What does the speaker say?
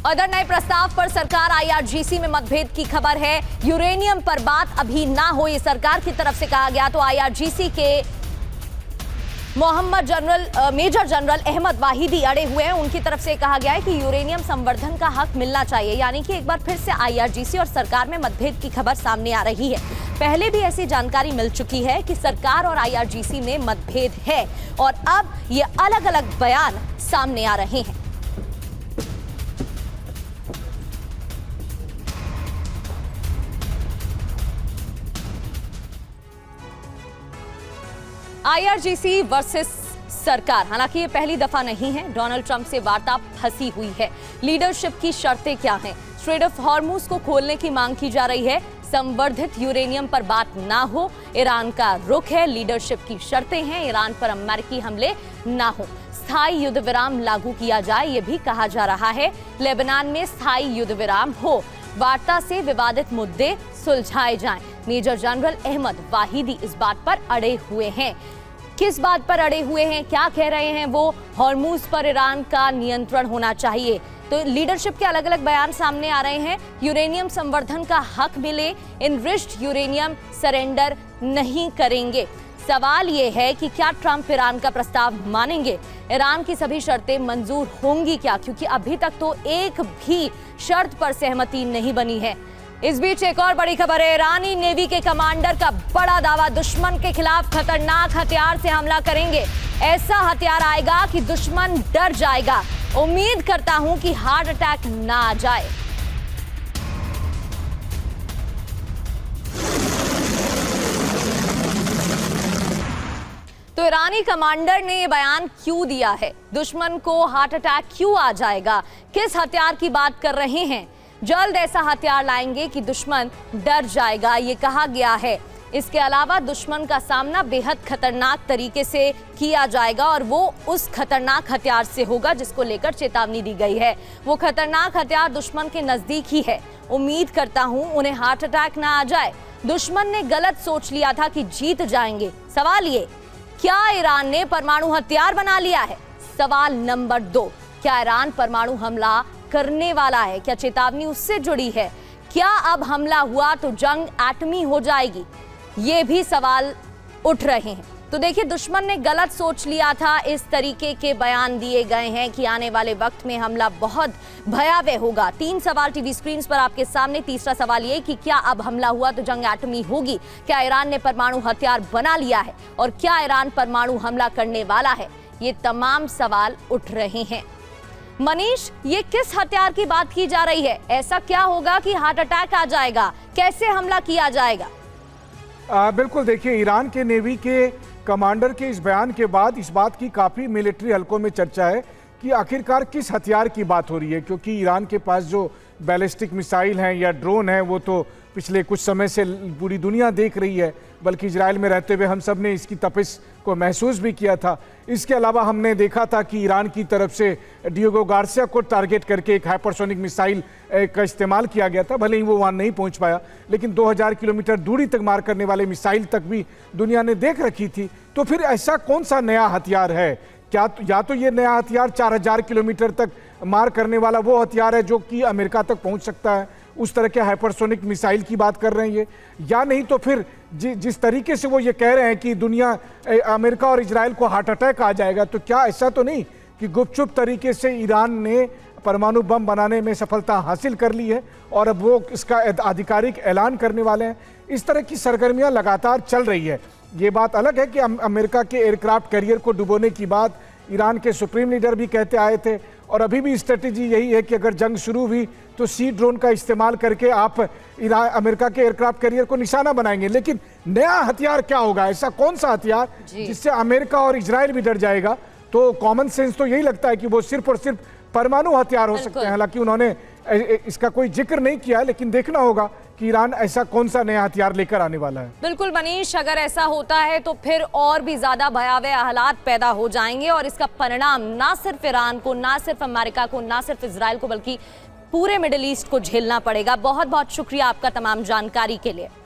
Other नए प्रस्ताव पर सरकार आईआरजीसी में मतभेद की खबर है। यूरेनियम पर बात अभी ना हो, ये सरकार की तरफ से कहा गया। तो आईआरजीसी के मेजर जनरल अहमद वाहिदी अड़े हुए हैं। उनकी तरफ से कहा गया है कि यूरेनियम संवर्धन का हक मिलना चाहिए। यानी कि एक बार फिर से आईआरजीसी और सरकार में मतभेद की खबर सामने आ रही है। पहले भी ऐसी जानकारी मिल चुकी है कि सरकार और आईआरजीसी में मतभेद है और अब ये अलग अलग बयान सामने आ रहे हैं। आईआरजीसी वर्सेस सरकार। हालांकि ये पहली दफा नहीं है। डोनाल्ड ट्रंप से वार्ता फंसी हुई है। लीडरशिप की शर्तें क्या हैं? स्ट्रेट ऑफ हॉर्मुज को खोलने की मांग की जा रही है। संवर्धित यूरेनियम पर बात ना हो, ईरान का रुख है। लीडरशिप की शर्तें हैं, ईरान पर अमेरिकी हमले ना हो, स्थायी युद्ध विराम लागू किया जाए, ये भी कहा जा रहा है। लेबनान में स्थायी युद्ध विराम हो, वार्ता से विवादित मुद्दे सुलझाए जाएं। मेजर जनरल अहमद वाहिदी इस बात पर अड़े हुए हैं। किस बात पर अड़े हुए हैं, क्या कह रहे हैं वो? हॉर्मुज पर ईरान का नियंत्रण होना चाहिए। तो लीडरशिप के अलग अलग बयान सामने आ रहे हैं। यूरेनियम संवर्धन का हक मिले, इनरिच्ड यूरेनियम सरेंडर नहीं करेंगे। सवाल ये है कि क्या ट्रंप ईरान का प्रस्ताव मानेंगे? ईरान की सभी शर्तें मंजूर होंगी क्या? क्योंकि अभी तक तो एक भी शर्त पर सहमति नहीं बनी है। इस बीच एक और बड़ी खबर है। ईरानी नेवी के कमांडर का बड़ा दावा, दुश्मन के खिलाफ खतरनाक हथियार से हमला करेंगे। ऐसा हथियार आएगा कि दुश्मन डर जाएगा। उम्मीद करता हूं कि हार्ट अटैक ना आ जाए। तो ईरानी कमांडर ने ये बयान क्यों दिया है? दुश्मन को हार्ट अटैक क्यों आ जाएगा? किस हथियार की बात कर रहे हैं? जल्द ऐसा हथियार लाएंगे कि दुश्मन डर जाएगा, ये कहा गया है। इसके अलावा दुश्मन का सामना बेहद खतरनाक तरीके से किया जाएगा और वो उस खतरनाक हथियार से होगा जिसको लेकर चेतावनी दी गई है। वो खतरनाक हथियार दुश्मन के नजदीक ही है। उम्मीद करता हूं उन्हें हार्ट अटैक ना आ जाए। दुश्मन ने गलत सोच लिया था कि जीत जाएंगे। सवाल ये, क्या ईरान ने परमाणु हथियार बना लिया है? सवाल नंबर 2, क्या ईरान परमाणु हमला करने वाला है? क्या चेतावनी उससे जुड़ी है? क्या अब हमला हुआ तो जंग एटमी हो जाएगी? ये भी सवाल उठ रहे हैं। तो देखिए, दुश्मन ने गलत सोच लिया था। इस तरीके के बयान दिए गए हैं कि आने वाले वक्त में हमला बहुत भयावह होगा। 3 सवाल टीवी स्क्रीन पर आपके सामने। तीसरा सवाल ये कि क्या अब हमला हुआ तो जंग एटमी होगी? क्या ईरान ने परमाणु हथियार बना लिया है? और क्या ईरान परमाणु हमला करने वाला है? ये तमाम सवाल उठ रहे हैं। मनीष, ये किस हथियार की बात की जा रही है? ऐसा क्या होगा कि हार्ट अटैक आ जाएगा? कैसे हमला किया जाएगा? बिल्कुल, देखिए, ईरान के नेवी के कमांडर के इस बयान के बाद इस बात की काफ़ी मिलिट्री हलकों में चर्चा है कि आखिरकार किस हथियार की बात हो रही है। क्योंकि ईरान के पास जो बैलिस्टिक मिसाइल हैं या ड्रोन हैं वो तो पिछले कुछ समय से पूरी दुनिया देख रही है, बल्कि इजराइल में रहते हुए हम सब ने इसकी तपिश को महसूस भी किया था। इसके अलावा हमने देखा था कि ईरान की तरफ से डिएगो गार्सिया को टारगेट करके एक हाइपरसोनिक मिसाइल का इस्तेमाल किया गया था। भले ही वो वहाँ नहीं पहुँच पाया, लेकिन 2000 किलोमीटर दूरी तक मार करने वाले मिसाइल तक भी दुनिया ने देख रखी थी। तो फिर ऐसा कौन सा नया हथियार है? क्या या तो ये नया हथियार 4000 किलोमीटर तक मार करने वाला वो हथियार है जो कि अमेरिका तक पहुंच सकता है, उस तरह के हाइपरसोनिक मिसाइल की बात कर रहे हैं ये, या नहीं तो फिर जिस तरीके से वो ये कह रहे हैं कि दुनिया, अमेरिका और इजराइल को हार्ट अटैक आ जाएगा, तो क्या ऐसा तो नहीं कि गुपचुप तरीके से ईरान ने परमाणु बम बनाने में सफलता हासिल कर ली है और अब वो इसका आधिकारिक ऐलान करने वाले हैं? इस तरह की सरगर्मियां लगातार चल रही है। ये बात अलग है कि अमेरिका के एयरक्राफ्ट कैरियर को डुबोने की बात ईरान के सुप्रीम लीडर भी कहते आए थे और अभी भी स्ट्रेटेजी यही है कि अगर जंग शुरू हुई तो सी ड्रोन का इस्तेमाल करके आप अमेरिका के एयरक्राफ्ट कैरियर को निशाना बनाएंगे। लेकिन नया हथियार क्या होगा? ऐसा कौन सा हथियार जिससे अमेरिका और इजराइल भी डर जाएगा? तो कॉमन सेंस तो यही लगता है कि वो सिर्फ और सिर्फ परमाणु हथियार हो सकते हैं। हालांकि उन्होंने इसका कोई जिक्र नहीं किया, लेकिन देखना होगा कि ईरान ऐसा कौन सा नया हथियार लेकर आने वाला है। बिल्कुल मनीष, अगर ऐसा होता है तो फिर और भी ज्यादा भयावह हालात पैदा हो जाएंगे और इसका परिणाम ना सिर्फ ईरान को, ना सिर्फ अमेरिका को, ना सिर्फ इजराइल को, बल्कि पूरे मिडिल ईस्ट को झेलना पड़ेगा। बहुत बहुत शुक्रिया आपका तमाम जानकारी के लिए।